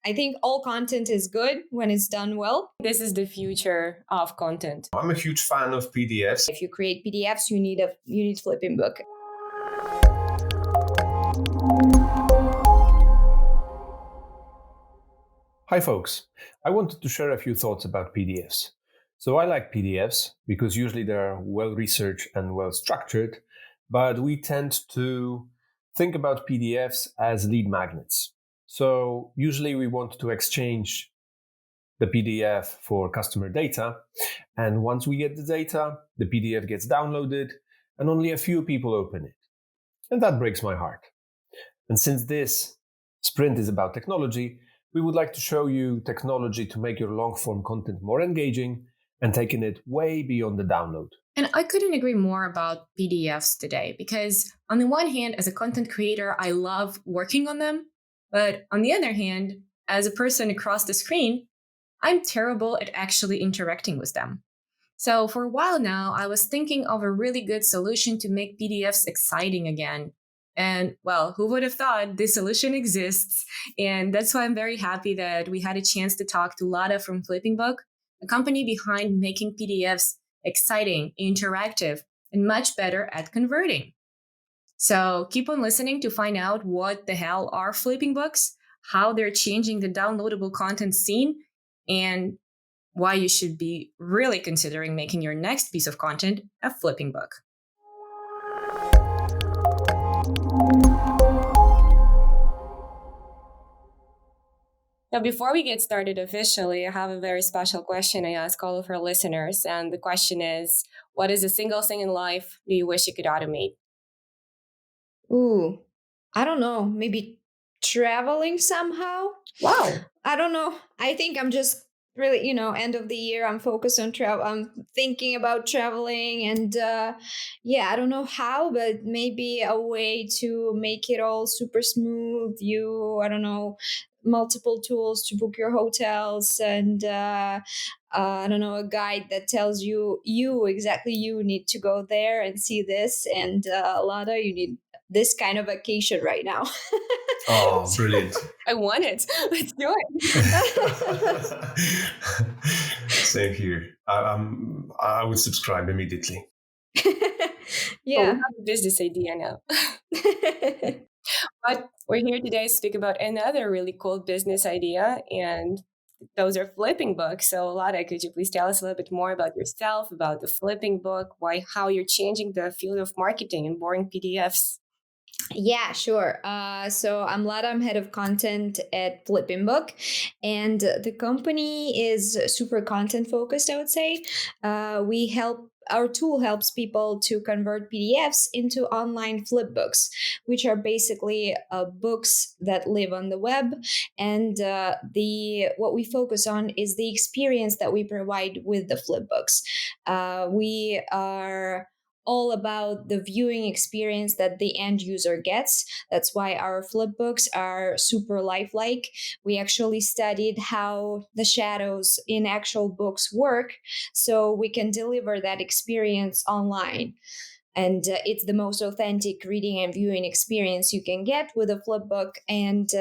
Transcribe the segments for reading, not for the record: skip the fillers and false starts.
I think all content is good when it's done well. This is the future of content. I'm a huge fan of PDFs. If you create PDFs, you need FlippingBook. Hi folks, I wanted to share a few thoughts about PDFs. So I like PDFs because usually they're well researched and well structured, but we tend to think about PDFs as lead magnets. So usually we want to exchange the PDF for customer data, and once we get the data, the PDF gets downloaded and only a few people open it. And that breaks my heart. And since this sprint is about technology, we would like to show you technology to make your long-form content more engaging and taking it way beyond the download. And I couldn't agree more about PDFs today because on the one hand, as a content creator, I love working on them. But on the other hand, as a person across the screen, I'm terrible at actually interacting with them. So for a while now, I was thinking of a really good solution to make PDFs exciting again. And well, who would have thought this solution exists? And that's why I'm very happy that we had a chance to talk to Lada from FlippingBook, a company behind making PDFs exciting, interactive, and much better at converting. So keep on listening to find out what the hell are FlippingBooks, how they're changing the downloadable content scene, and why you should be really considering making your next piece of content a FlippingBook. Now, before we get started officially, I have a very special question I ask all of our listeners. And the question is, what is a single thing in life do you wish you could automate? Ooh, I don't know. Maybe traveling somehow? Wow. I don't know. I think I'm just really, end of the year, I'm focused on travel. I'm thinking about traveling and I don't know how, but maybe a way to make it all super smooth. I don't know, multiple tools to book your hotels and I don't know, a guide that tells you exactly you need to go there and see this, and Lada, you need this kind of vacation right now. Oh, brilliant. I want it. Let's do it. Same here. I would subscribe immediately. Yeah. Well, we have a business idea now. But we're here today to speak about another really cool business idea, and those are FlippingBooks. So, Lada, could you please tell us a little bit more about yourself, about the FlippingBook, how you're changing the field of marketing and boring PDFs? Yeah, sure. So I'm Lada. I'm head of content at FlippingBook, and the company is super content focused, I would say. Our tool helps people to convert PDFs into online flipbooks, which are basically books that live on the web. And what we focus on is the experience that we provide with the flipbooks. We are all about the viewing experience that the end user gets. That's why our flipbooks are super lifelike. We actually studied how the shadows in actual books work, so we can deliver that experience online. And it's the most authentic reading and viewing experience you can get with a flipbook. And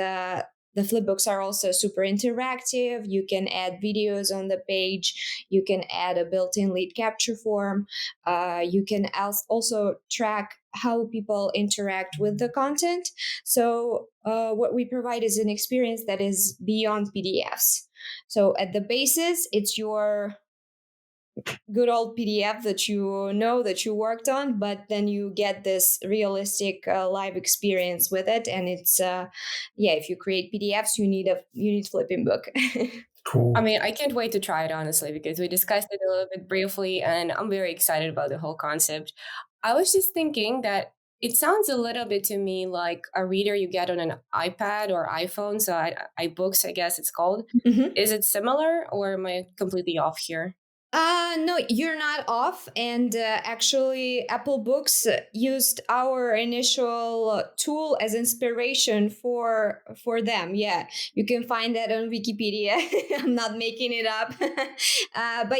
the flipbooks are also super interactive. You can add videos on the page. You can add a built-in lead capture form. You can also track how people interact with the content. So what we provide is an experience that is beyond PDFs. So at the basis, it's your good old PDF that you worked on, but then you get this realistic live experience with it. And it's if you create PDFs, you need FlippingBook. Cool. I mean, I can't wait to try it, honestly, because we discussed it a little bit briefly, and I'm very excited about the whole concept. I was just thinking that it sounds a little bit to me like a reader you get on an iPad or iPhone, so iBooks, I guess it's called. Mm-hmm. Is it similar, or am I completely off here? No, you're not off. And actually, Apple Books used our initial tool as inspiration for them. Yeah, you can find that on Wikipedia. I'm not making it up. But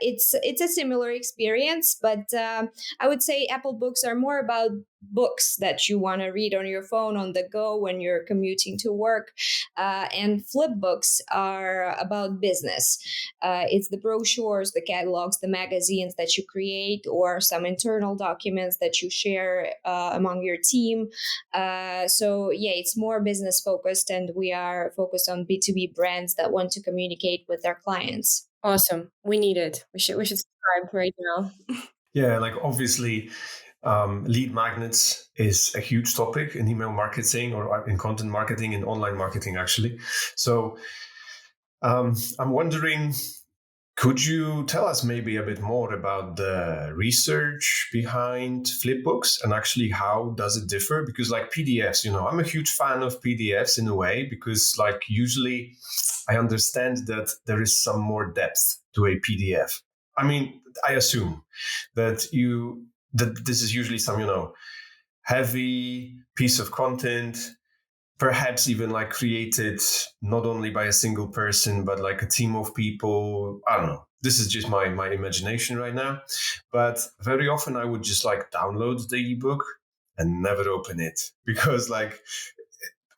it's a similar experience. But I would say Apple Books are more about books that you want to read on your phone on the go when you're commuting to work. And flipbooks are about business. It's the brochures, the catalogs, the magazines that you create, or some internal documents that you share among your team. So yeah, it's more business focused, and we are focused on B2B brands that want to communicate with their clients. Awesome. We need it. We should subscribe right now. Yeah, like obviously, lead magnets is a huge topic in email marketing or in content marketing and online marketing, actually. So I'm wondering, could you tell us maybe a bit more about the research behind flipbooks and actually how does it differ? Because like PDFs, I'm a huge fan of PDFs in a way, because like usually I understand that there is some more depth to a PDF. I mean, I assume that this is usually some, heavy piece of content, perhaps even like created not only by a single person, but like a team of people. I don't know. This is just my imagination right now. But very often I would just like download the ebook and never open it, because like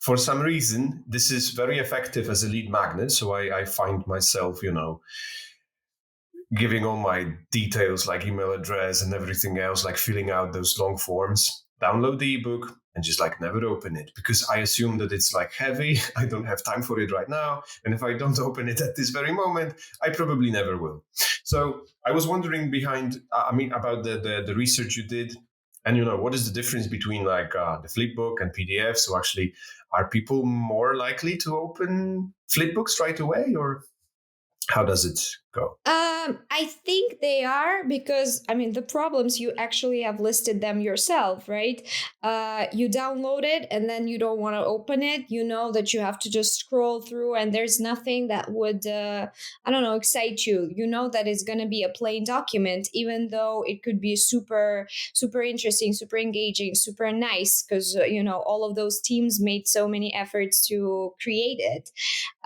for some reason this is very effective as a lead magnet. So I find myself, giving all my details like email address and everything else, like filling out those long forms, download the ebook and just like never open it, because I assume that it's like heavy. I don't have time for it right now. And if I don't open it at this very moment, I probably never will. So I was wondering about the research you did, and what is the difference between like the flipbook and PDF? So actually, are people more likely to open flipbooks right away, or how does it go? I think they are, because the problems, you actually have listed them yourself, right? You download it and then you don't want to open it. You know that you have to just scroll through, and there's nothing that would, excite you. You know that it's going to be a plain document, even though it could be super, super interesting, super engaging, super nice, because, all of those teams made so many efforts to create it.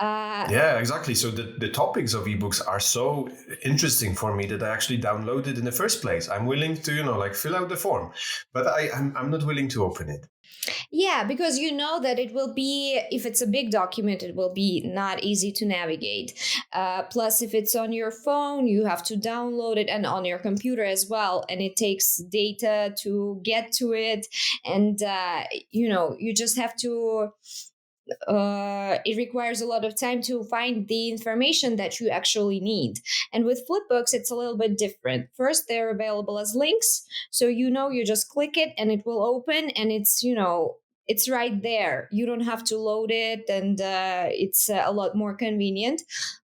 Yeah, exactly. So the topics of ebooks are so interesting for me that I actually downloaded in the first place. I'm willing to, like fill out the form, but I'm not willing to open it. Yeah, because you know that it will be, if it's a big document, it will be not easy to navigate. Plus, if it's on your phone, you have to download it, and on your computer as well. And it takes data to get to it. And, you just have to it requires a lot of time to find the information that you actually need. And with flipbooks, it's a little bit different. First, they're available as links. So, you just click it and it will open, and it's right there. You don't have to load it, and it's a lot more convenient.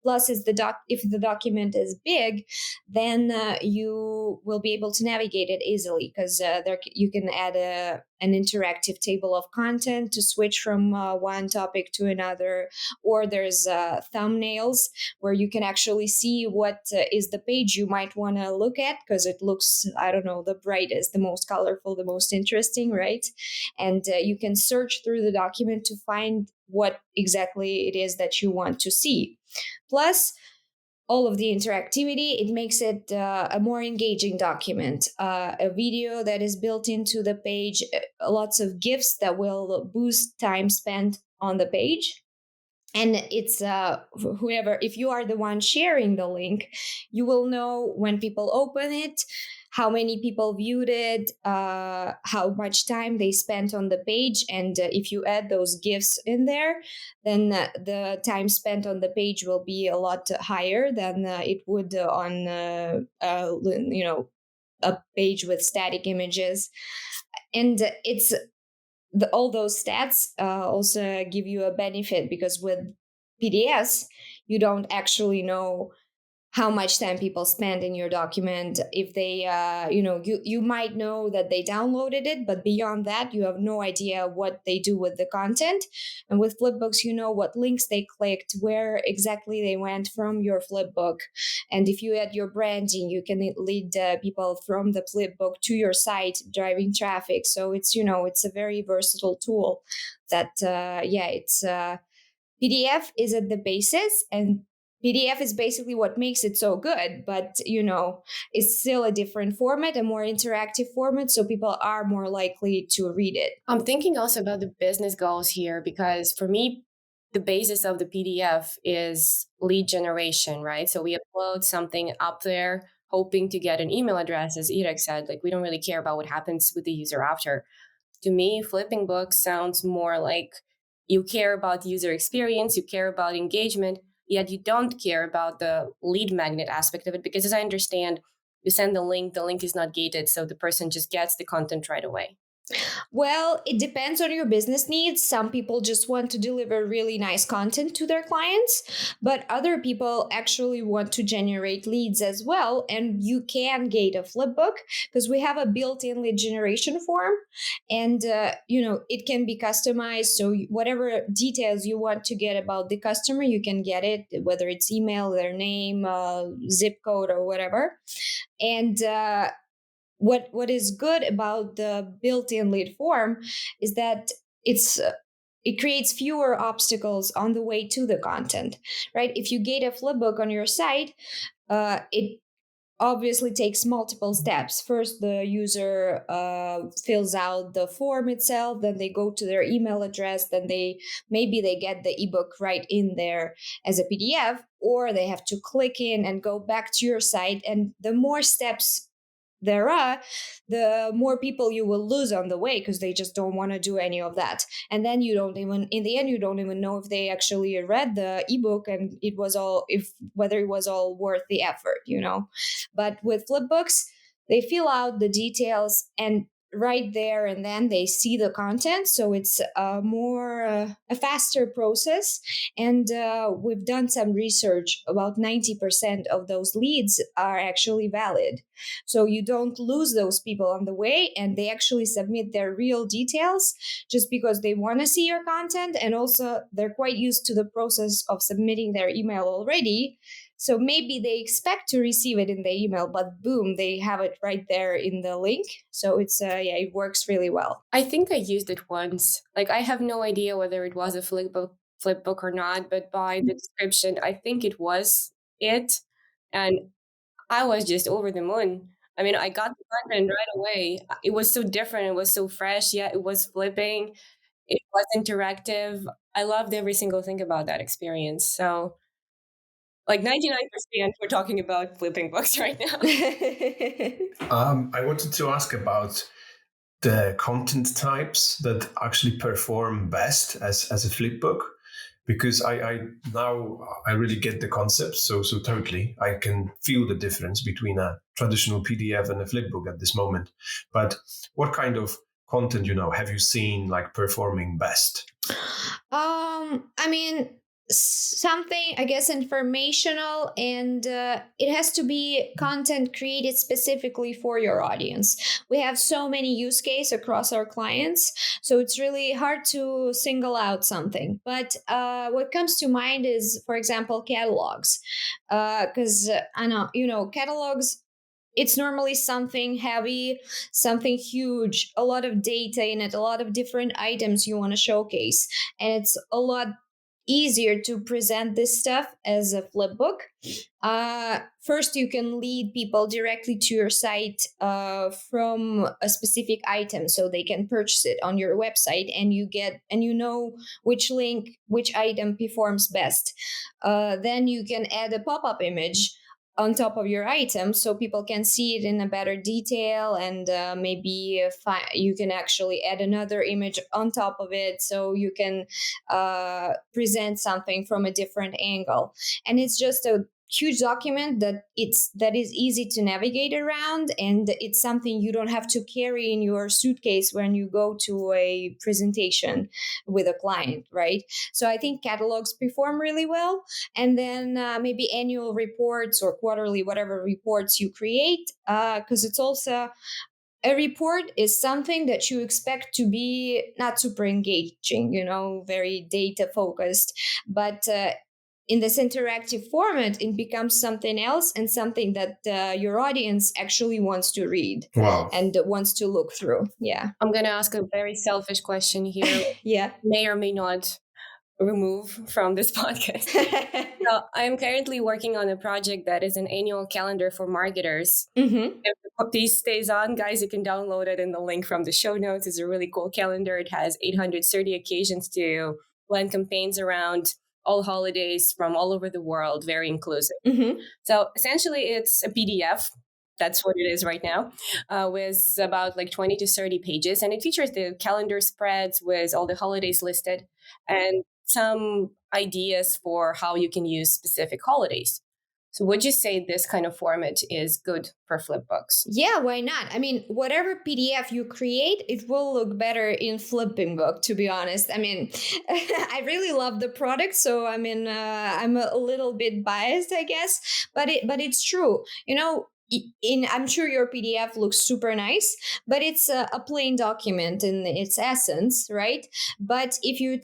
Plus, if the document is big, then you will be able to navigate it easily, because there you can add an interactive table of content to switch from one topic to another, or there's thumbnails where you can actually see what is the page you might want to look at, because it looks, I don't know, the brightest, the most colorful, the most interesting, right? And you can search through the document to find what exactly it is that you want to see. Plus, all of the interactivity, it makes it a more engaging document. A video that is built into the page, lots of GIFs that will boost time spent on the page. And it's whoever, if you are the one sharing the link, you will know when people open it, how many people viewed it, how much time they spent on the page. And if you add those GIFs in there, then the time spent on the page will be a lot higher than it would on, a page with static images. And all those stats also give you a benefit, because with PDFs, you don't actually know how much time people spend in your document. If they, you might know that they downloaded it, but beyond that, you have no idea what they do with the content. And with flipbooks, you know what links they clicked, where exactly they went from your flipbook. And if you add your branding, you can lead people from the flipbook to your site, driving traffic. So it's a very versatile tool that, it's PDF is at the basis, and PDF is basically what makes it so good, but it's still a different format, a more interactive format, so people are more likely to read it. I'm thinking also about the business goals here, because for me, the basis of the PDF is lead generation, right? So we upload something up there hoping to get an email address, as Irek said. Like, we don't really care about what happens with the user after. To me, flipping books sounds more like you care about user experience, you care about engagement, yet you don't care about the lead magnet aspect of it, because as I understand, you send the link is not gated, so the person just gets the content right away. Well, it depends on your business needs. Some people just want to deliver really nice content to their clients, but other people actually want to generate leads as well. And you can gate a flipbook because we have a built-in lead generation form, and it can be customized. So whatever details you want to get about the customer, you can get it, whether it's email, their name, zip code, or whatever. And what is good about the built-in lead form is that it creates fewer obstacles on the way to the content, right? If you gate a flipbook on your site, it obviously takes multiple steps. First, the user fills out the form itself, then they go to their email address, then maybe they get the ebook right in there as a PDF, or they have to click in and go back to your site. And the more steps there are, the more people you will lose on the way because they just don't want to do any of that. And then in the end, you don't even know if they actually read the ebook and whether it was all worth the effort, But with flipbooks, they fill out the details and right there and then they see the content, so it's a faster process. And we've done some research. About 90% of those leads are actually valid, so you don't lose those people on the way, and they actually submit their real details just because they want to see your content, and also they're quite used to the process of submitting their email already. So maybe they expect to receive it in the email, but boom, they have it right there in the link. So it works really well. I think I used it once. Like, I have no idea whether it was a flipbook or not, but by the description, I think it was it. And I was just over the moon. I mean, I got the content right away. It was so different. It was so fresh. Yeah, it was flipping. It was interactive. I loved every single thing about that experience. So, like 99%, we're talking about flipping books right now. I wanted to ask about the content types that actually perform best as a flipbook, because I now really get the concept. So totally, I can feel the difference between a traditional PDF and a flipbook at this moment. But what kind of content have you seen like performing best? I mean, something, I guess, informational, and it has to be content created specifically for your audience. We have so many use cases across our clients, so it's really hard to single out something. But what comes to mind is, for example, catalogs, because I know, catalogs, it's normally something heavy, something huge, a lot of data in it, a lot of different items you want to showcase. And it's a lot easier to present this stuff as a flipbook. First, you can lead people directly to your site from a specific item, so they can purchase it on your website, and you know which item performs best. Then you can add a pop-up image on top of your item so people can see it in a better detail, and maybe you can actually add another image on top of it so you can present something from a different angle. And it's just a huge document that is easy to navigate around, and it's something you don't have to carry in your suitcase when you go to a presentation with a client, right? So I think catalogs perform really well. And then maybe annual reports or quarterly, whatever reports you create, because it's also a report is something that you expect to be not super engaging, very data focused, but in this interactive format, it becomes something else, and something that your audience actually wants to read. Wow. And wants to look through. Yeah. I'm going to ask a very selfish question here. Yeah. May or may not remove from this podcast. So I'm currently working on a project that is an annual calendar for marketers. Mm-hmm. If the piece stays on, guys, you can download it in the link from the show notes. It's a really cool calendar. It has 830 occasions to plan campaigns around all holidays from all over the world, very inclusive. Mm-hmm. So essentially, it's a PDF. That's what it is right now, with about like 20 to 30 pages. And it features the calendar spreads with all the holidays listed and some ideas for how you can use specific holidays. So would you say this kind of format is good for flipbooks? Yeah, why not? I mean, whatever PDF you create, it will look better in FlippingBook, to be honest. I mean, I really love the product, so I mean, I'm a little bit biased, I guess, but it's true. You know, I'm sure your PDF looks super nice, but it's a plain document in its essence, right? But if you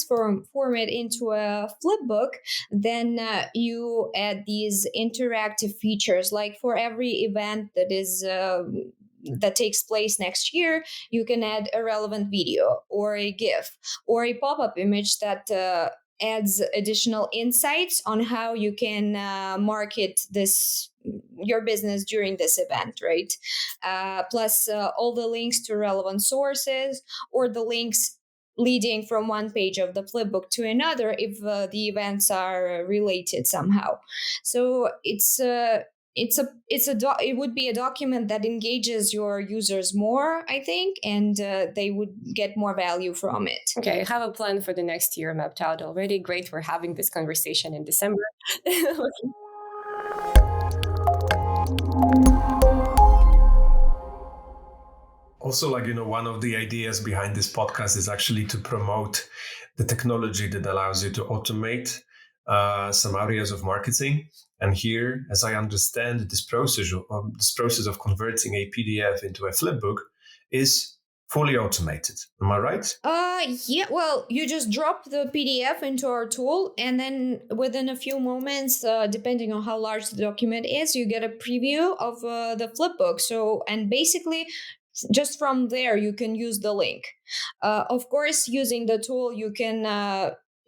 form it into a flipbook, then you add these interactive features. Like for every event that takes place next year, you can add a relevant video or a GIF or a pop-up image that adds additional insights on how you can market your business during this event, right? Plus all the links to relevant sources or the links leading from one page of the flipbook to another if the events are related somehow. So it would be a document that engages your users more, I think, and they would get more value from it. Okay, I have a plan for the next year mapped out already. Great, we're having this conversation in December. Also, like, one of the ideas behind this podcast is actually to promote the technology that allows you to automate some areas of marketing. And here, as I understand, this process of converting a PDF into a flipbook is fully automated. Am I right? Yeah, well, you just drop the PDF into our tool, and then within a few moments, depending on how large the document is, you get a preview of the flipbook. So, and basically, just from there, you can use the link. Of course, using the tool, you can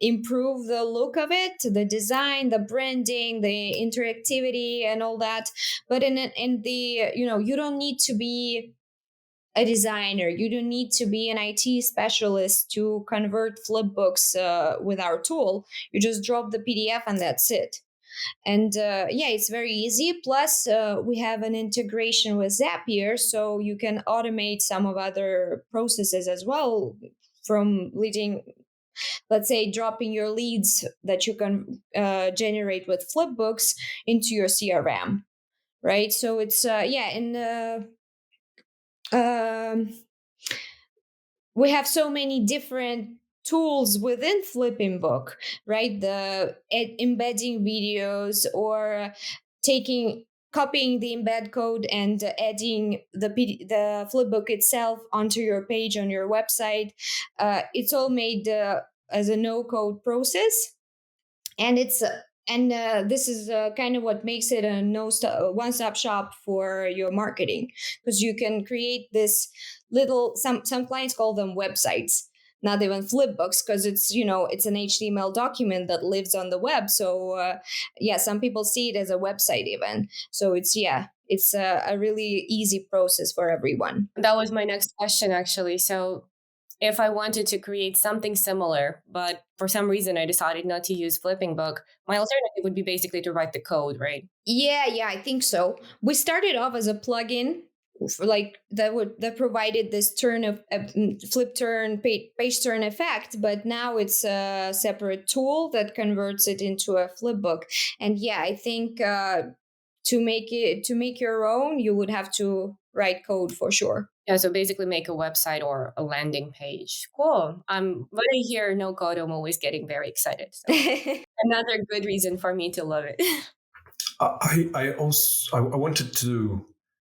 improve the look of it, the design, the branding, the interactivity, and all that. But in the you don't need to be a designer. You don't need to be an IT specialist to convert flipbooks with our tool. You just drop the PDF and that's it. And yeah, it's very easy. Plus, we have an integration with Zapier, so you can automate some of other processes as well, from leading, let's say, dropping your leads that you can generate with flipbooks into your CRM, right? So it's yeah, and we have so many different tools within FlippingBook, right? The embedding videos or copying the embed code and adding the flipbook itself onto your page on your website. It's all made as a no-code process, and this is kind of what makes it a one-stop shop for your marketing, because you can create this little, some clients call them websites, not even flipbooks, because it's an HTML document that lives on the web. So yeah, some people see it as a website even. So it's a really easy process for everyone. That was my next question, actually. So if I wanted to create something similar, but for some reason I decided not to use FlippingBook, my alternative would be basically to write the code, right? Yeah, I think so. We started off as a plugin, like that provided this flip turn, page turn effect, but now it's a separate tool that converts it into a flipbook. And yeah, I think to make your own, you would have to write code for sure. Yeah, so basically make a website or a landing page. Cool. When I hear no code, I'm always getting very excited. So another good reason for me to love it. I wanted to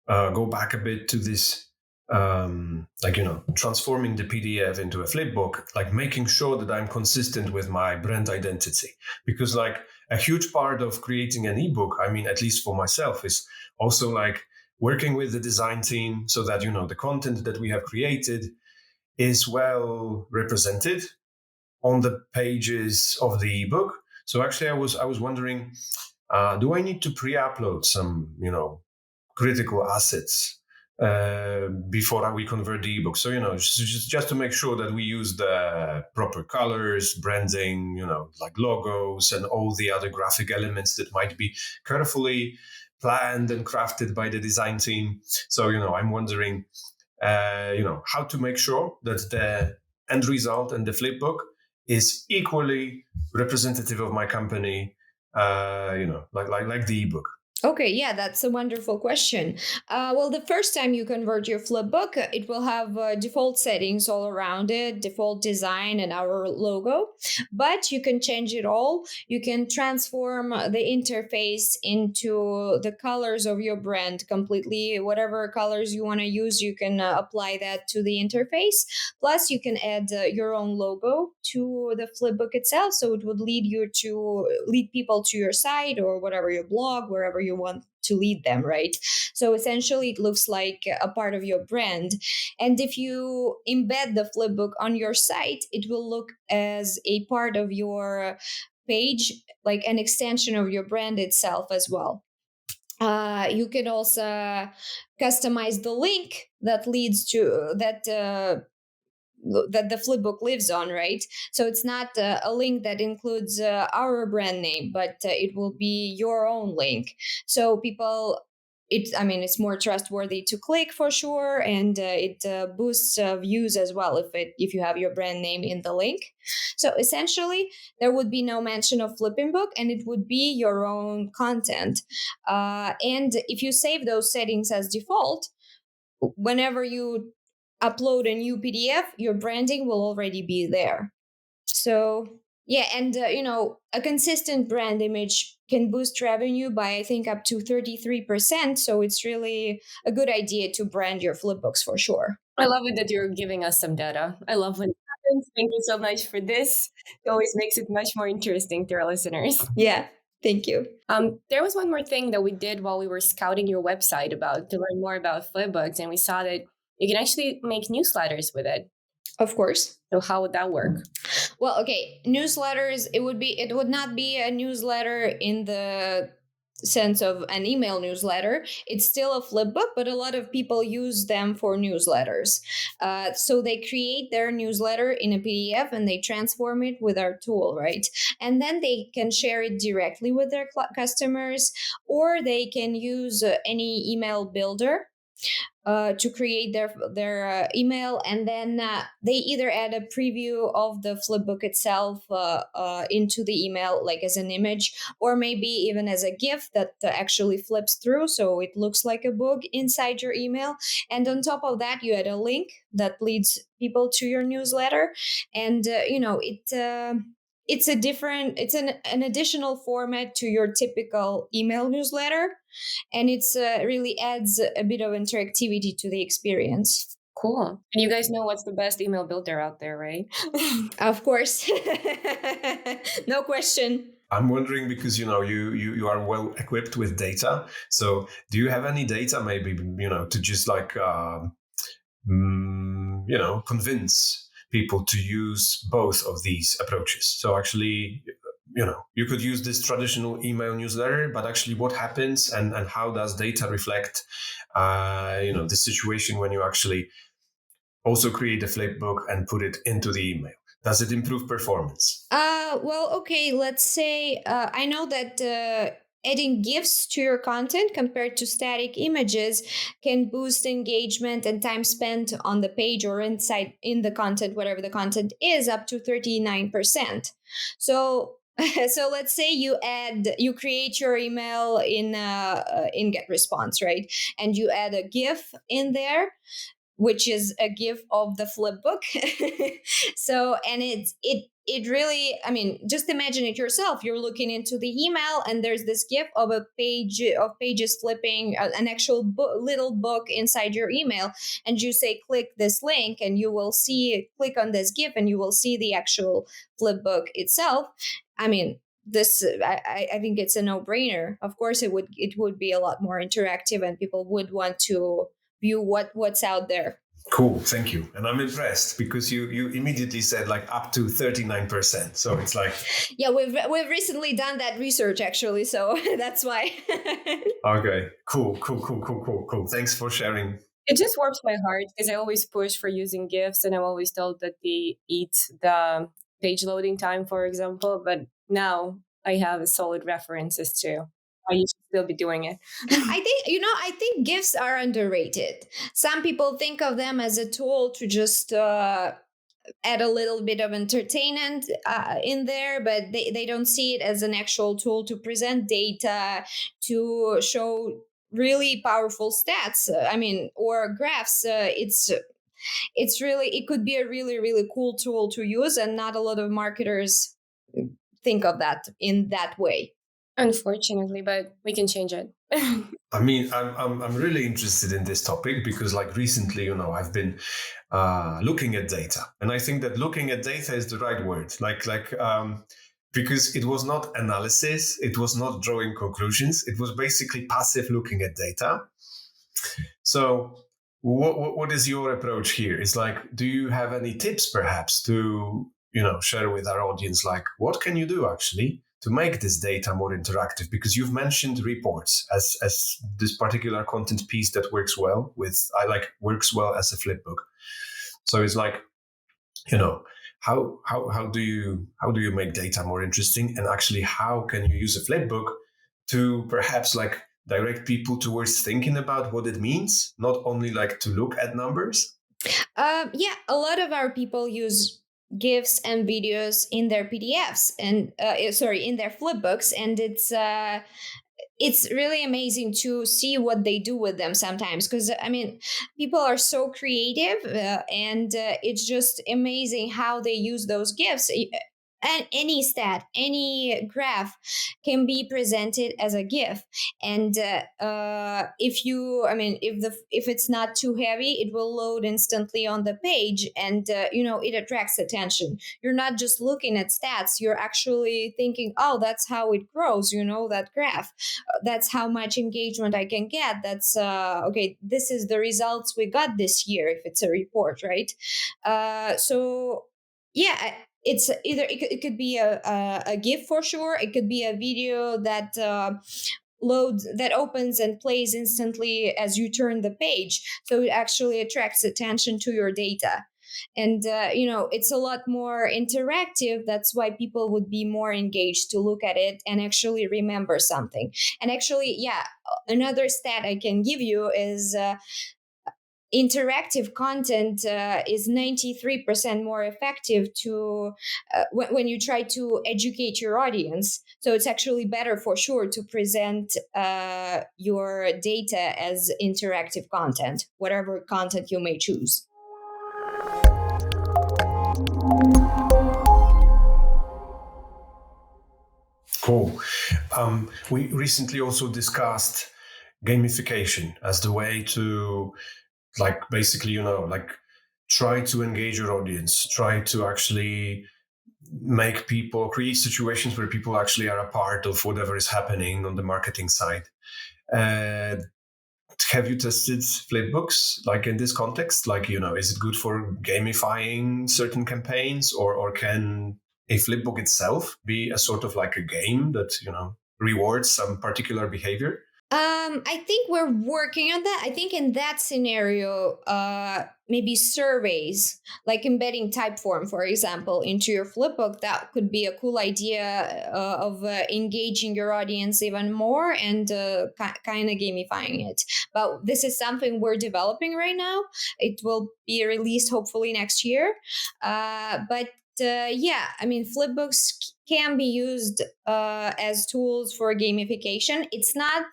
go back a bit to this, transforming the PDF into a flipbook, like making sure that I'm consistent with my brand identity. Because like a huge part of creating an ebook, I mean, at least for myself, is also like working with the design team so that, the content that we have created is well represented on the pages of the ebook. So actually, I was wondering, do I need to pre-upload some, critical assets before we convert the ebook? So just to make sure that we use the proper colors, branding, like logos and all the other graphic elements that might be carefully planned and crafted by the design team. So I'm wondering, how to make sure that the end result and the flipbook is equally representative of my company, like the ebook. Okay, yeah, that's a wonderful question. Well, the first time you convert your flipbook, it will have default settings all around it, default design, and our logo. But you can change it all. You can transform the interface into the colors of your brand completely. Whatever colors you want to use, you can apply that to the interface. Plus, you can add your own logo to the flipbook itself, so it would lead people to your site or whatever, your blog, wherever you want to lead them, right? So essentially, it looks like a part of your brand. And if you embed the flipbook on your site, it will look as a part of your page, like an extension of your brand itself as well. You can also customize the link that leads to that the flipbook lives on, right? So it's not a link that includes our brand name, but it will be your own link. So it's more trustworthy to click for sure, and it boosts views as well if you have your brand name in the link. So essentially, there would be no mention of FlippingBook, and it would be your own content. And if you save those settings as default, whenever you upload a new PDF, your branding will already be there. So yeah, and a consistent brand image can boost revenue by, I think, up to 33%. So it's really a good idea to brand your flipbooks for sure. I love it that you're giving us some data. I love when it happens. Thank you so much for this. It always makes it much more interesting to our listeners. Yeah, thank you. There was one more thing that we did while we were scouting your website to learn more about flipbooks, and we saw that you can actually make newsletters with it. Of course. So how would that work? Well, okay, newsletters, it would not be a newsletter in the sense of an email newsletter. It's still a flipbook, but a lot of people use them for newsletters. So they create their newsletter in a PDF and they transform it with our tool, right? And then they can share it directly with their customers, or they can use any email builder to create their email, and then they either add a preview of the flipbook itself into the email, like as an image, or maybe even as a GIF that actually flips through, so it looks like a book inside your email. And on top of that, you add a link that leads people to your newsletter, and it's an additional format to your typical email newsletter, and it's really adds a bit of interactivity to the experience. Cool. And you guys know what's the best email builder out there, right? Of course. No question. I'm wondering, because you are well equipped with data. So do you have any data maybe to just like convince people to use both of these approaches? So actually, you could use this traditional email newsletter, but actually what happens and how does data reflect the situation when you actually also create a flipbook and put it into the email? Does it improve performance? Well, okay, let's say I know that adding GIFs to your content compared to static images can boost engagement and time spent on the page or in the content, whatever the content is, up to 39%. So let's say you create your email in GetResponse, right? And you add a GIF in there, which is a GIF of the flipbook. So, and it really, just imagine it yourself. You're looking into the email and there's this GIF of a page of pages flipping, an actual little book inside your email. And you say, click this link and you will click on this GIF and you will see the actual flipbook itself. I think it's a no-brainer. Of course, it would be a lot more interactive and people would want to view what's out there. Cool, thank you. And I'm impressed because you immediately said like up to 39%. So it's like, Yeah, we've recently done that research actually, so that's why. okay, cool. Thanks for sharing. It just warms my heart because I always push for using GIFs, and I'm always told that they eat the page loading time, for example. But now I have a solid references to how you should still be doing it. I think gifts are underrated. Some people think of them as a tool to just add a little bit of entertainment in there, but they don't see it as an actual tool to present data, to show really powerful stats. Or graphs. It's really, it could be a really, really cool tool to use, and not a lot of marketers think of that in that way. Unfortunately, but we can change it. I mean, I'm really interested in this topic because, like, recently, I've been looking at data, and I think that looking at data is the right word. Because it was not analysis, it was not drawing conclusions, it was basically passive looking at data. So, what is your approach here? It's like, do you have any tips, perhaps, to share with our audience? Like, what can you do actually to make this data more interactive? Because you've mentioned reports as this particular content piece that works well as a flipbook. So it's like, how do you make data more interesting, and actually how can you use a flipbook to perhaps like direct people towards thinking about what it means, not only like to look at numbers? Yeah, a lot of our people use GIFs and videos in their PDFs and in their flipbooks, and it's really amazing to see what they do with them sometimes, because people are so creative, and it's just amazing how they use those gifs. And any stat, any graph can be presented as a GIF, and if it's not too heavy, it will load instantly on the page, and it attracts attention. You're not just looking at stats; you're actually thinking, "Oh, that's how it grows." That graph. That's how much engagement I can get. That's okay. This is the results we got this year if it's a report, right? So yeah, it's either it could be a GIF for sure. It could be a video that loads, that opens and plays instantly as you turn the page, so it actually attracts attention to your data. And it's a lot more interactive. That's why people would be more engaged to look at it and actually remember something. And actually, yeah, another stat I can give you is interactive content is 93% more effective to when you try to educate your audience. So it's actually better for sure to present your data as interactive content, whatever content you may choose. Cool. We recently also discussed gamification as the way to, like, basically, try to engage your audience, try to actually create situations where people actually are a part of whatever is happening on the marketing side. Uh, have you tested flipbooks like in this context? Like, is it good for gamifying certain campaigns, or can a flipbook itself be a sort of like a game that, rewards some particular behavior? I think we're working on that. I think in that scenario, maybe surveys, like embedding Typeform, for example, into your flipbook, that could be a cool idea of engaging your audience even more and kind of gamifying it. But this is something we're developing right now. It will be released hopefully next year. Flipbooks can be used as tools for gamification. It's not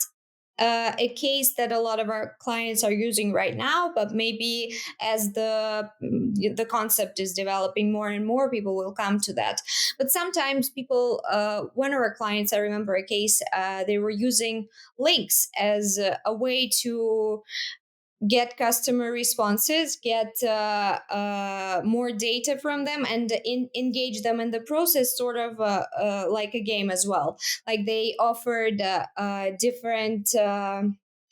a case that a lot of our clients are using right now, but maybe as the concept is developing more and more, people will come to that. But sometimes people, one of our clients, I remember a case, they were using links as a way to get customer responses, get more data from them, and engage them in the process, sort of like a game as well. Like they offered different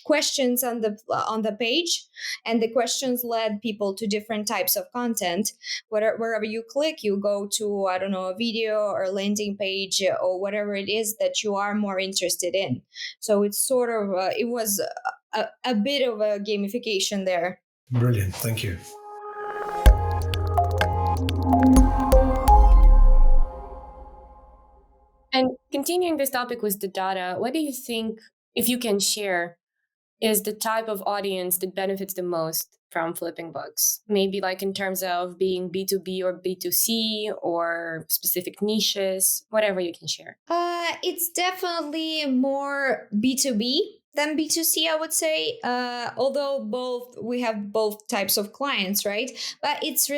questions on the page, and the questions led people to different types of content. Wherever you click, you go to, I don't know, a video or landing page or whatever it is that you are more interested in. So it's sort of it was a bit of a gamification there. Brilliant. Thank you. And continuing this topic with the data, what do you think, if you can share, is the type of audience that benefits the most from flipping books? Maybe like in terms of being B2B or B2C or specific niches, whatever you can share. It's definitely more B2B than B2C, I would say. Although we have both types of clients, right? But it's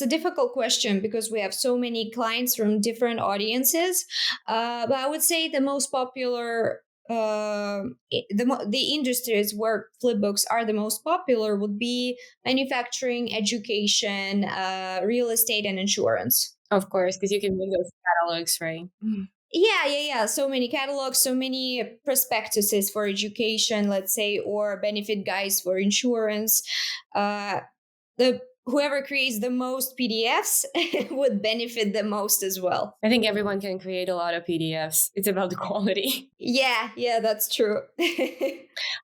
a difficult question because we have so many clients from different audiences. But I would say the most popular the industries where flipbooks are the most popular would be manufacturing, education, real estate, and insurance. Of course, because you can make those catalogs, right? Yeah. So many catalogs, so many prospectuses for education, let's say, or benefit guides for insurance. The whoever creates the most PDFs would benefit the most as well. I think everyone can create a lot of PDFs. It's about the quality. Yeah, that's true.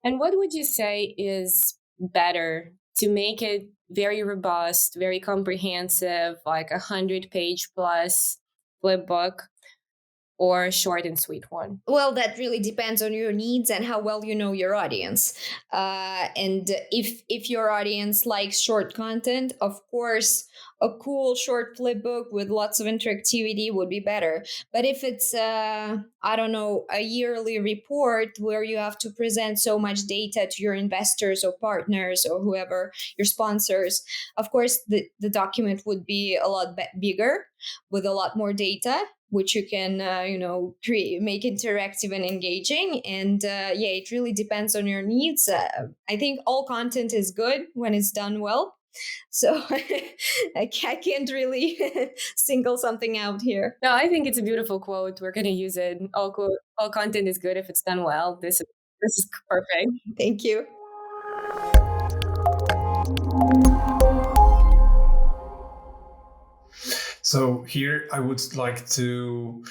And what would you say is better to make it very robust, very comprehensive, like 100-page plus flip book, or short and sweet one? Well, that really depends on your needs and how well you know your audience. And if your audience likes short content, of course, a cool short flip book with lots of interactivity would be better. But if it's, I don't know, a yearly report where you have to present so much data to your investors or partners or whoever, your sponsors, of course, the document would be a lot bigger with a lot more data, which you can, make interactive and engaging. And it really depends on your needs. I think all content is good when it's done well. So I can't really single something out here. No, I think it's a beautiful quote. We're going to use it. All content is good if it's done well. This is perfect. Thank you. So here I would like to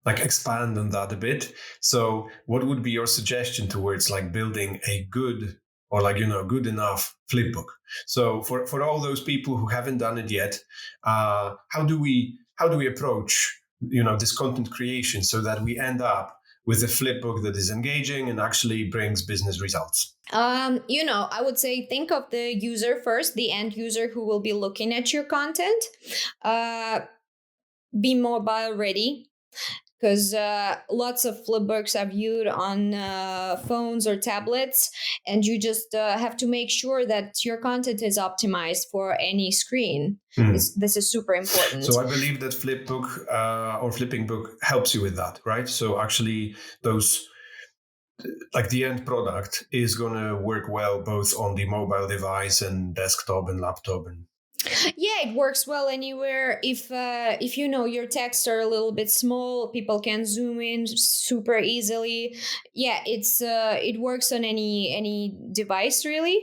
expand on that a bit. So what would be your suggestion towards building a good or good enough flip book? So for all those people who haven't done it yet, how do we approach this content creation so that we end up with a flip book that is engaging and actually brings business results? I would say think of the user first, the end user who will be looking at your content. Be mobile ready, because lots of flipbooks are viewed on phones or tablets, and you just have to make sure that your content is optimized for any screen. This is super important. So I believe that Flipbook or FlippingBook helps you with that, right? So actually those, the end product is going to work well both on the mobile device and desktop and laptop. And yeah, it works well anywhere. If your texts are a little bit small, people can zoom in super easily. Yeah, it works on any device really.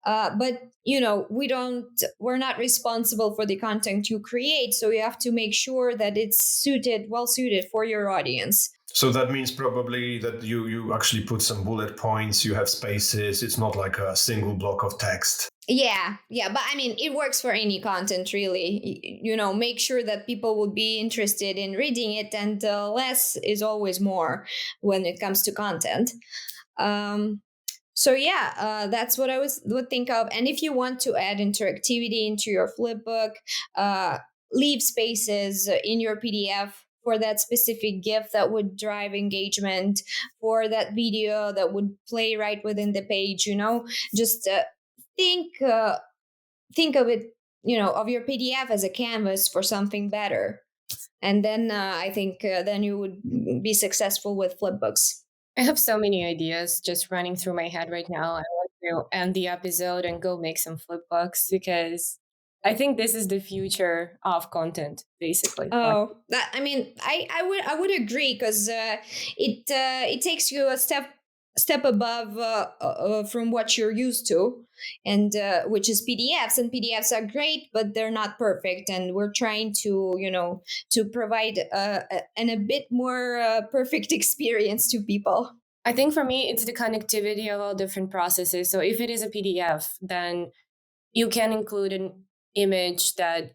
But we're not responsible for the content you create, so you have to make sure that it's well suited for your audience. So that means probably that you actually put some bullet points, you have spaces, it's not like a single block of text. Yeah, but I mean, it works for any content, really. Make sure that people would be interested in reading it, and less is always more when it comes to content. That's what I would think of. And if you want to add interactivity into your flipbook, leave spaces in your PDF for that specific GIF that would drive engagement, for that video that would play right within the page. Just think of it, of your PDF as a canvas for something better. And then I think then you would be successful with flipbooks. I have so many ideas just running through my head right now. I want to end the episode and go make some flipbooks, because I think this is the future of content, basically. Oh, I would agree, because it takes you a step step above from what you're used to, and which is PDFs. And PDFs are great, but they're not perfect. And we're trying to, to provide a bit more perfect experience to people. I think for me, it's the connectivity of all different processes. So if it is a PDF, then you can include an image that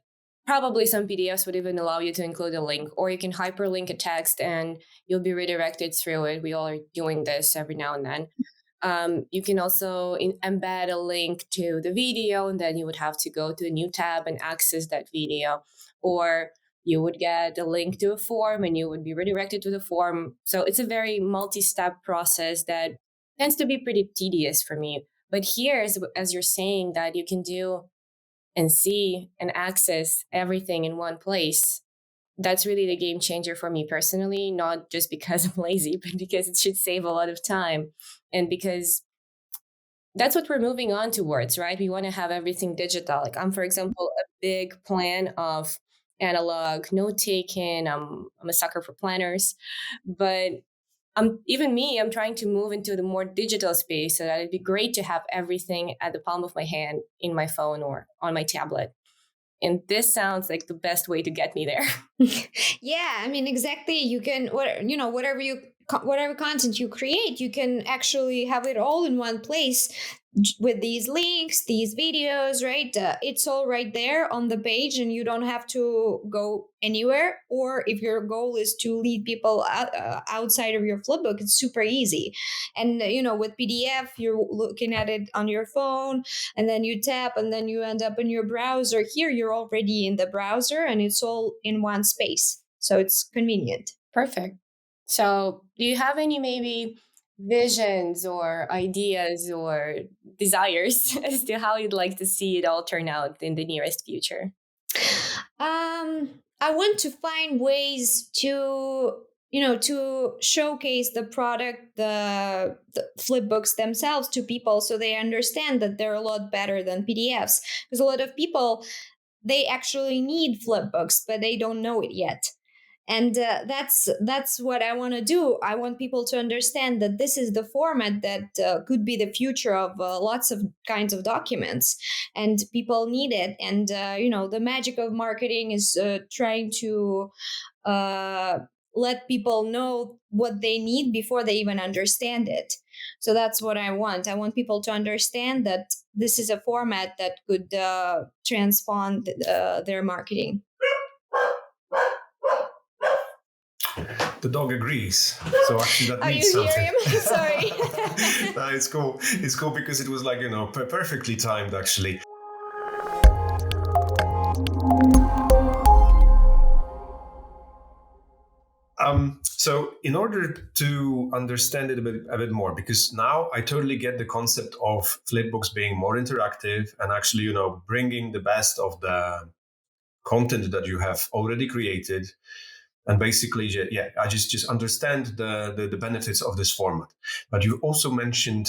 probably some PDFs would even allow you to include a link, or you can hyperlink a text and you'll be redirected through it. We all are doing this every now and then. You can also embed a link to the video, and then you would have to go to a new tab and access that video. Or you would get a link to a form and you would be redirected to the form. So it's a very multi-step process that tends to be pretty tedious for me. But here, as you're saying, that you can do and see and access everything in one place, that's really the game changer for me personally, not just because I'm lazy, but because it should save a lot of time. And because that's what we're moving on towards, right? We want to have everything digital. Like I'm, for example, a big plan of analog note taking. I'm a sucker for planners, but I'm trying to move into the more digital space, so that it'd be great to have everything at the palm of my hand in my phone or on my tablet. And this sounds like the best way to get me there. Yeah, I mean, exactly. You can, whatever content you create, you can actually have it all in one place with these links, these videos, right? It's all right there on the page, and you don't have to go anywhere. Or if your goal is to lead people outside of your flipbook, it's super easy. And with PDF, you're looking at it on your phone, and then you tap, and then you end up in your browser. Here, you're already in the browser, and it's all in one space, so it's convenient. Perfect. So, do you have any maybe visions or ideas or desires as to how you'd like to see it all turn out in the nearest future? I want to find ways to to showcase the product, the flip books themselves to people, so they understand that they're a lot better than PDFs. Because a lot of people, they actually need flip books, but they don't know it yet. And that's what I want to do. I want people to understand that this is the format that could be the future of lots of kinds of documents, and people need it. And the magic of marketing is trying to uh, let people know what they need before they even understand it. So that's what I want. I want people to understand that this is a format that could transform their marketing. The dog agrees. So actually, that Are means you something. hear him? Sorry. No, it's cool. It's cool because it was like perfectly timed actually. So in order to understand it a bit more, because now I totally get the concept of flipbooks being more interactive and actually, bringing the best of the content that you have already created. And basically, yeah, I just understand the benefits of this format. But you also mentioned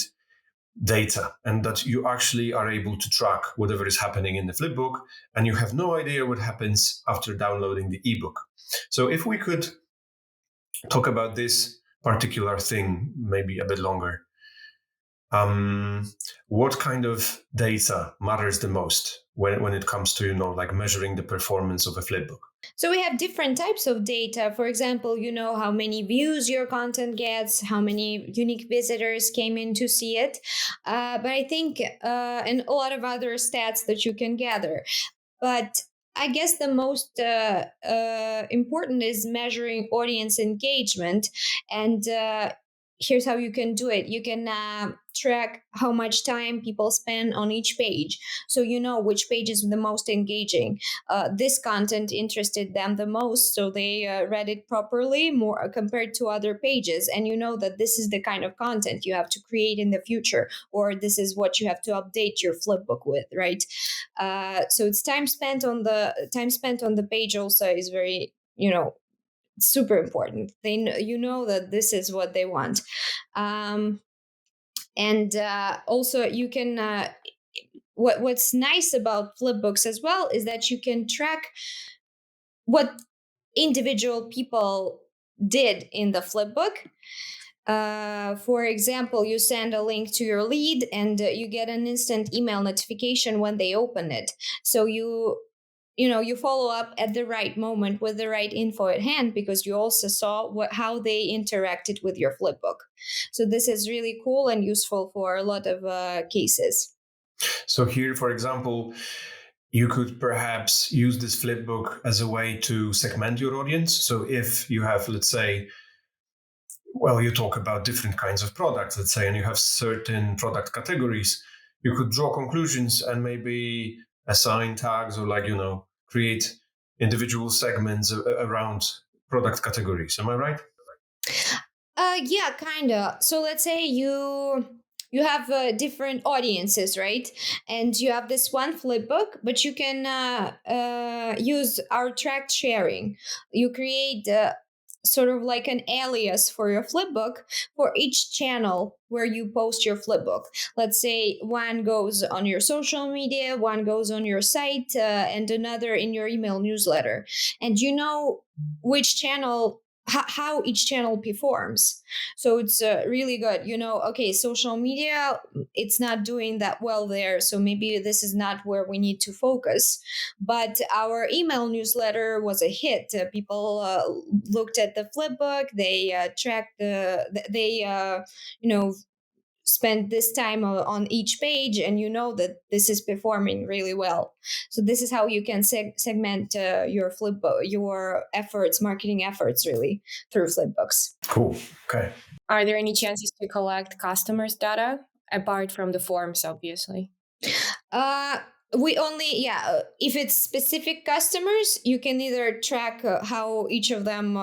data, and that you actually are able to track whatever is happening in the flipbook, and you have no idea what happens after downloading the ebook. So if we could talk about this particular thing maybe a bit longer. What kind of data matters the most when it comes to like measuring the performance of a flipbook? So we have different types of data. For example, how many views your content gets, how many unique visitors came in to see it. But I think, and a lot of other stats that you can gather. But I guess the most important is measuring audience engagement. And here's how you can do it. You can track how much time people spend on each page. So you know which page is the most engaging. This content interested them the most, so they read it properly more compared to other pages. And you know that this is the kind of content you have to create in the future, or this is what you have to update your flipbook with, right? So it's time spent on the page also is very, super important. You know that this is what they want. And also you can what's nice about flipbooks as well is that you can track what individual people did in the flipbook. For example, you send a link to your lead and you get an instant email notification when they open it. So you follow up at the right moment with the right info at hand because you also saw how they interacted with your flipbook. So this is really cool and useful for a lot of cases. So here, for example, you could perhaps use this flipbook as a way to segment your audience. So if you have, let's say, well, you talk about different kinds of products, let's say, and you have certain product categories, you could draw conclusions and maybe assign tags or create individual segments around product categories. Am I right? Yeah, kind of. So let's say you have different audiences, right? And you have this one flipbook, but you can use our tracked sharing. You create sort of like an alias for your flipbook for each channel where you post your flipbook. Let's say one goes on your social media, one goes on your site, and another in your email newsletter. And you know which channel, how each channel performs. So it's really good. Okay, social media, it's not doing that well there. So maybe this is not where we need to focus. But our email newsletter was a hit. People looked at the flipbook, they tracked spend this time on each page, and you know that this is performing really well. So this is how you can segment your flipbook, your efforts, marketing efforts, really, through flipbooks. Cool. Okay. Are there any chances to collect customers' data apart from the forms, obviously? We only, if it's specific customers, you can either track how each of them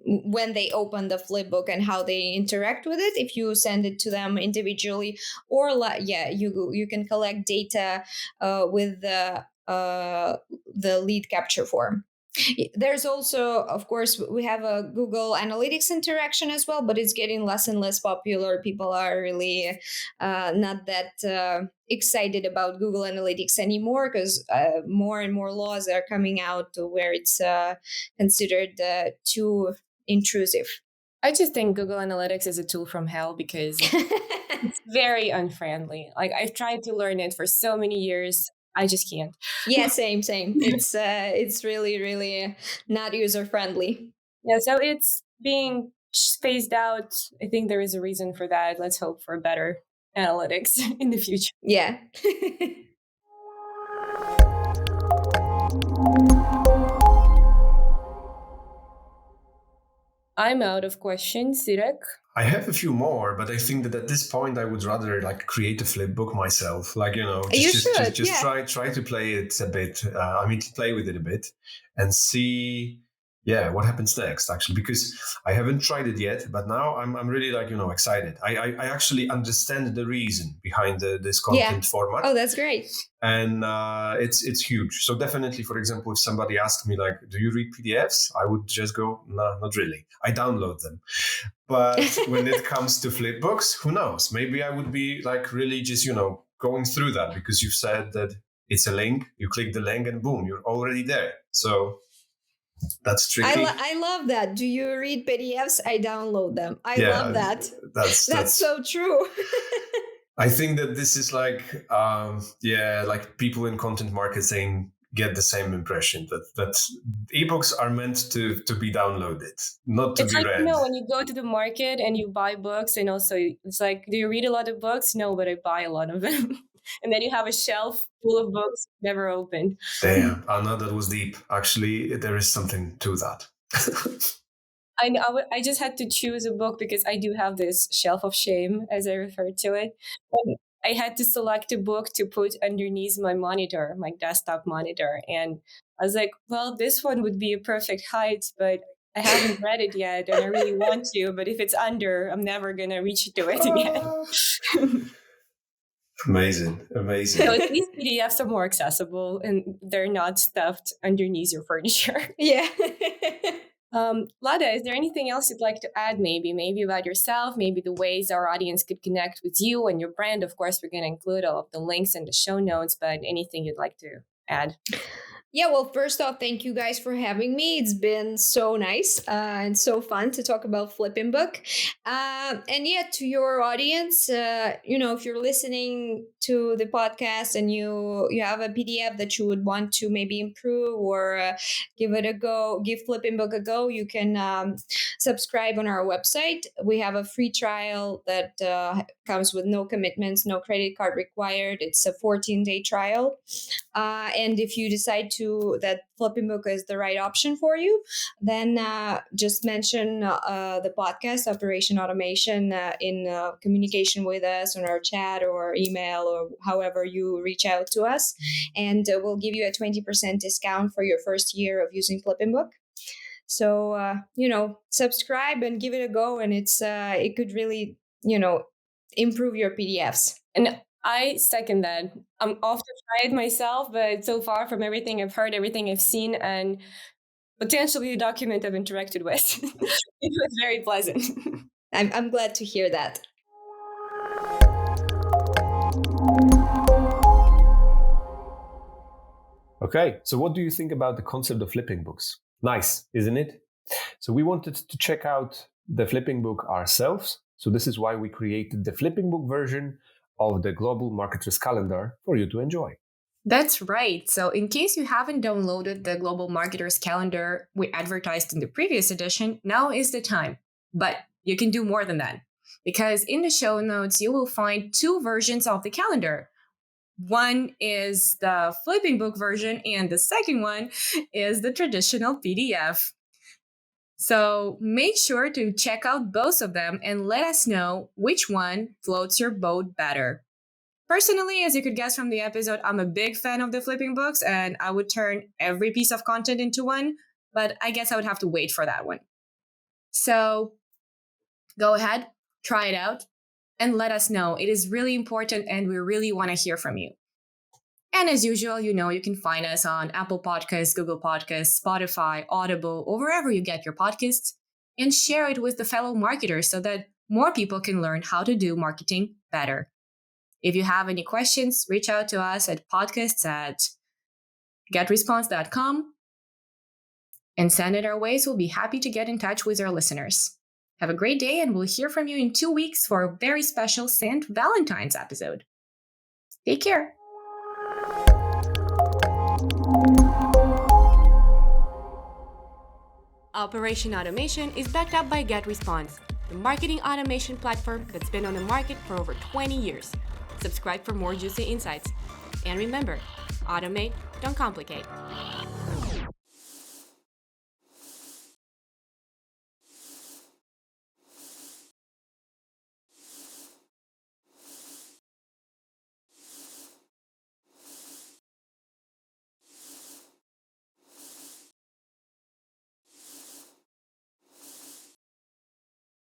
when they open the flipbook and how they interact with it if you send it to them individually, or you can collect data with the lead capture form. There's also, of course, we have a Google Analytics interaction as well, but it's getting less and less popular. People are really not that excited about Google Analytics anymore because more and more laws are coming out where it's considered too intrusive. I just think Google Analytics is a tool from hell because it's very unfriendly. Like, I've tried to learn it for so many years. I just can't. Yeah, same. It's really, really not user friendly. Yeah, so it's being phased out. I think there is a reason for that. Let's hope for better analytics in the future. Yeah. I'm out of questions, Sirek. I have a few more, but I think that at this point I would rather create a flipbook myself. Try to play it a bit. To play with it a bit and see, what happens next. Actually, because I haven't tried it yet, but now I'm really excited. I actually understand the reason behind this content format. Oh, that's great. And it's huge. So definitely, for example, if somebody asked me do you read PDFs? I would just go, no, not really. I download them. But when it comes to flipbooks, who knows? Maybe I would be really just, going through that because you've said that it's a link. You click the link and boom, you're already there. So that's tricky. I love that. Do you read PDFs? I download them. I love that. That's so true. I think that this is people in content marketing get the same impression that ebooks are meant to be downloaded, not to be read. When you go to the market and you buy books, and also it's do you read a lot of books? No, but I buy a lot of them. And then you have a shelf full of books never opened. Damn, Anna, that was deep. Actually, there is something to that. I know. I just had to choose a book because I do have this shelf of shame, as I refer to it. And I had to select a book to put underneath my monitor, my desktop monitor. And I was like, well, this one would be a perfect height, but I haven't read it yet and I really want to. But if it's under, I'm never going to reach to it again. Amazing. So at least PDFs are more accessible and they're not stuffed underneath your furniture. Yeah. Lada, is there anything else you'd like to add? Maybe about yourself, maybe the ways our audience could connect with you and your brand? Of course, we're going to include all of the links in the show notes, but anything you'd like to add? Yeah, well, first off, thank you guys for having me. It's been so nice and so fun to talk about Flipping Book. And yeah, to your audience, if you're listening to the podcast and you have a PDF that you would want to maybe improve or give it a go, give Flipping Book a go, you can subscribe on our website. We have a free trial that comes with no commitments, no credit card required. It's a 14-day trial. And if you decide that FlippingBook is the right option for you, then just mention the podcast Operation Automation in communication with us on our chat or email or however you reach out to us, and we'll give you a 20% discount for your first year of using FlippingBook. So subscribe and give it a go, and it could really improve your PDFs. And I second that. I'm off to try it myself, but so far from everything I've heard, everything I've seen, and potentially the document I've interacted with, it was very pleasant. I'm glad to hear that. Okay, so what do you think about the concept of flipping books? Nice, isn't it? So we wanted to check out the flipping book ourselves. So this is why we created the flipping book version of the Global Marketers Calendar for you to enjoy. That's right. So in case you haven't downloaded the Global Marketers Calendar we advertised in the previous edition, now is the time. But you can do more than that, because in the show notes, you will find two versions of the calendar. One is the flipping book version, and the second one is the traditional PDF. So make sure to check out both of them and let us know which one floats your boat better. Personally, as you could guess from the episode, I'm a big fan of the flipping books, and I would turn every piece of content into one, but I guess I would have to wait for that one. So go ahead, try it out, and let us know. It is really important, and we really want to hear from you. And as usual, you can find us on Apple Podcasts, Google Podcasts, Spotify, Audible, or wherever you get your podcasts, and share it with the fellow marketers so that more people can learn how to do marketing better. If you have any questions, reach out to us at podcasts@getresponse.com and send it our way, so we'll be happy to get in touch with our listeners. Have a great day, and we'll hear from you in 2 weeks for a very special St. Valentine's episode. Take care. Operation Automation is backed up by GetResponse, the marketing automation platform that's been on the market for over 20 years. Subscribe for more juicy insights. And remember, automate, don't complicate.